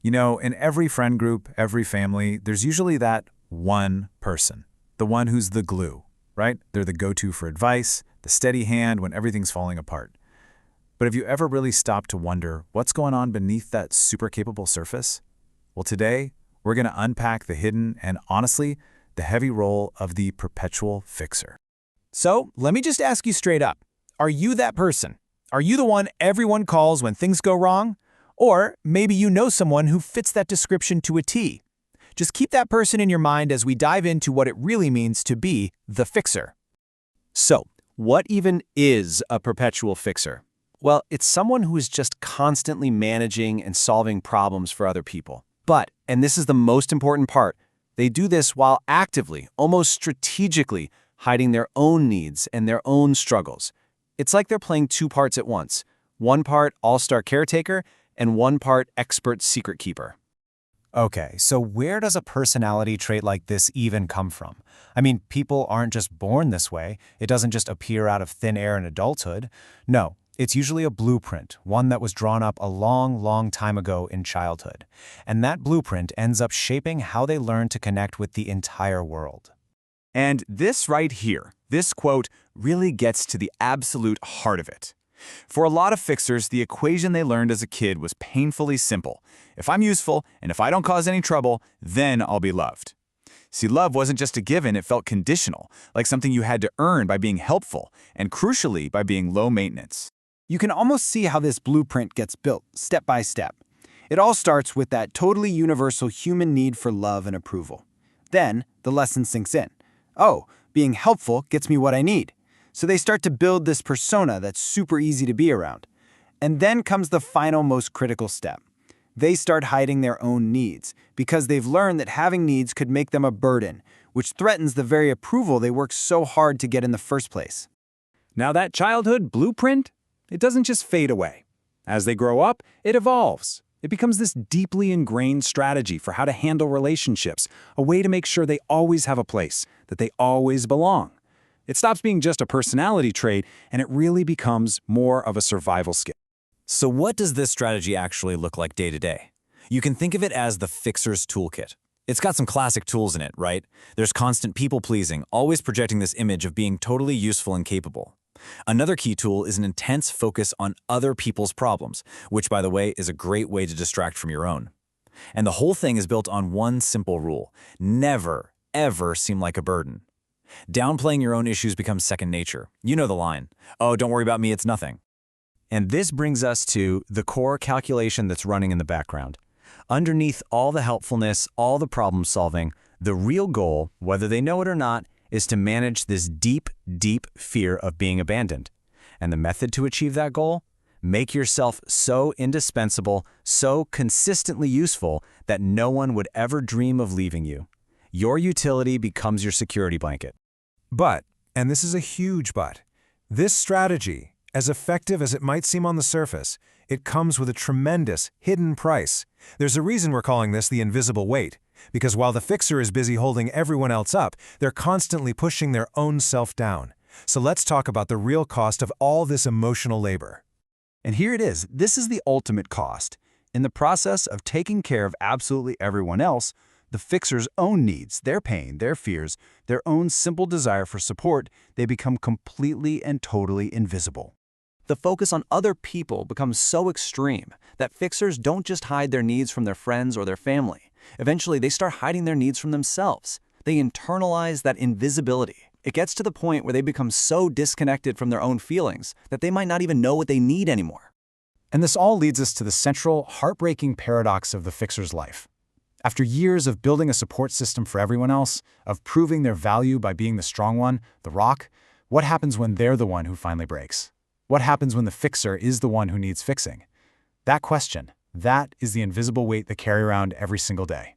You know, in every friend group, every family, there's usually that one person, the one who's the glue, right? They're the go-to for advice, the steady hand when everything's falling apart. But have you ever really stopped to wonder what's going on beneath that super capable surface? Well, today, we're going to unpack the hidden and, honestly, the heavy role of the perpetual fixer. So, let me just ask you straight up. Are you that person? Are you the one everyone calls when things go wrong? Or maybe you know someone who fits that description to a T. Just keep that person in your mind as we dive into what it really means to be the fixer. So, what even is a perpetual fixer? Well, it's someone who is just constantly managing and solving problems for other people. But, and this is the most important part, they do this while actively, almost strategically, hiding their own needs and their own struggles. It's like they're playing two parts at once. One part all-star caretaker and one part expert secret keeper. Okay, so where does a personality trait like this even come from? I mean, people aren't just born this way. It doesn't just appear out of thin air in adulthood. No, it's usually a blueprint, one that was drawn up a long, long time ago in childhood. And that blueprint ends up shaping how they learn to connect with the entire world. And this right here, this quote, really gets to the absolute heart of it. For a lot of fixers, the equation they learned as a kid was painfully simple. If I'm useful and if I don't cause any trouble, then I'll be loved. See, love wasn't just a given, it felt conditional, like something you had to earn by being helpful, and crucially, by being low maintenance. You can almost see how this blueprint gets built, step by step. It all starts with that totally universal human need for love and approval. Then, the lesson sinks in. Oh, being helpful gets me what I need. So they start to build this persona that's super easy to be around. And then comes the final, most critical step. They start hiding their own needs, because they've learned that having needs could make them a burden, which threatens the very approval they worked so hard to get in the first place. Now that childhood blueprint, it doesn't just fade away. As they grow up, it evolves. It becomes this deeply ingrained strategy for how to handle relationships, a way to make sure they always have a place, that they always belong. It stops being just a personality trait, and it really becomes more of a survival skill. So what does this strategy actually look like day to day? You can think of it as the fixer's toolkit. It's got some classic tools in it, right? There's constant people-pleasing, always projecting this image of being totally useful and capable. Another key tool is an intense focus on other people's problems, which, by the way, is a great way to distract from your own. And the whole thing is built on one simple rule: never, ever seem like a burden. Downplaying your own issues becomes second nature. You know the line, "Oh, don't worry about me, it's nothing." And this brings us to the core calculation that's running in the background. Underneath all the helpfulness, all the problem solving, the real goal, whether they know it or not, is to manage this deep, deep fear of being abandoned. And the method to achieve that goal? Make yourself so indispensable, so consistently useful that no one would ever dream of leaving you. Your utility becomes your security blanket. But, and this is a huge but, this strategy, as effective as it might seem on the surface, it comes with a tremendous hidden price. There's a reason we're calling this the invisible weight, because while the fixer is busy holding everyone else up, they're constantly pushing their own self down. So let's talk about the real cost of all this emotional labor. And here it is. This is the ultimate cost. In the process of taking care of absolutely everyone else, the fixer's own needs, their pain, their fears, their own simple desire for support, they become completely and totally invisible. The focus on other people becomes so extreme that fixers don't just hide their needs from their friends or their family. Eventually, they start hiding their needs from themselves. They internalize that invisibility. It gets to the point where they become so disconnected from their own feelings that they might not even know what they need anymore. And this all leads us to the central, heartbreaking paradox of the fixer's life. After years of building a support system for everyone else, of proving their value by being the strong one, the rock, what happens when they're the one who finally breaks? What happens when the fixer is the one who needs fixing? That question, that is the invisible weight they carry around every single day.